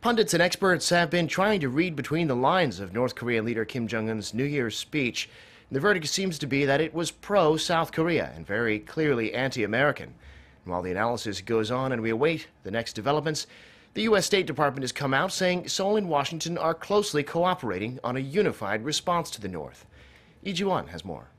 Pundits and experts have been trying to read between the lines of North Korean leader Kim Jong-un's New Year's speech. The verdict seems to be that it was pro-South Korea and very clearly anti-American. While the analysis goes on and we await the next developments, the U.S. State Department has come out saying Seoul and Washington are closely cooperating on a unified response to the North. Jong-un has more.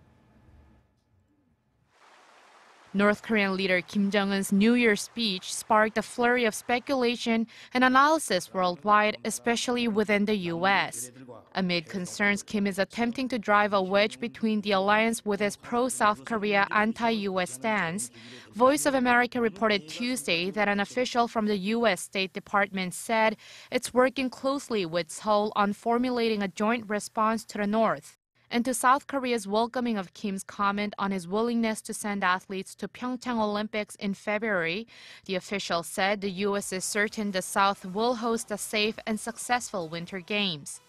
North Korean leader Kim Jong-un's New Year's speech sparked a flurry of speculation and analysis worldwide, especially within the U.S. Amid concerns, Kim is attempting to drive a wedge between the alliance with its pro-South Korea anti-U.S. stance. Voice of America reported Tuesday that an official from the U.S. State Department said it's working closely with Seoul on formulating a joint response to the North. And to South Korea's welcoming of Kim's comment on his willingness to send athletes to Pyeongchang Olympics in February, the official said the U.S. is certain the South will host a safe and successful Winter Games.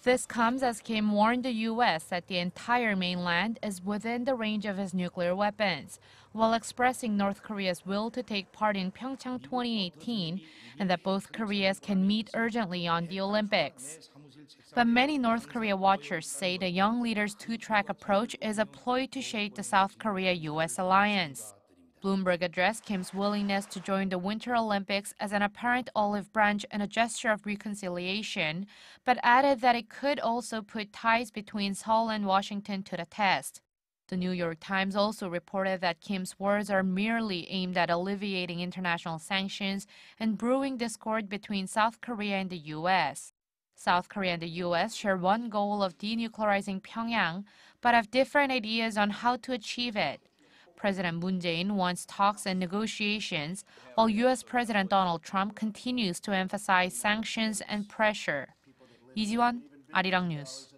This comes as Kim warned the U.S. that the entire mainland is within the range of his nuclear weapons, while expressing North Korea's will to take part in Pyeongchang 2018 and that both Koreas can meet urgently on the Olympics. But many North Korea watchers say the young leader's two-track approach is a ploy to shake the South Korea-U.S. alliance. Bloomberg addressed Kim's willingness to join the Winter Olympics as an apparent olive branch and a gesture of reconciliation, but added that it could also put ties between Seoul and Washington to the test. The New York Times also reported that Kim's words are merely aimed at alleviating international sanctions and brewing discord between South Korea and the U.S. South Korea and the U.S. share one goal of denuclearizing Pyongyang, but have different ideas on how to achieve it. President Moon Jae-in wants talks and negotiations, while U.S. President Donald Trump continues to emphasize sanctions and pressure. 이지원, 아리랑 뉴스.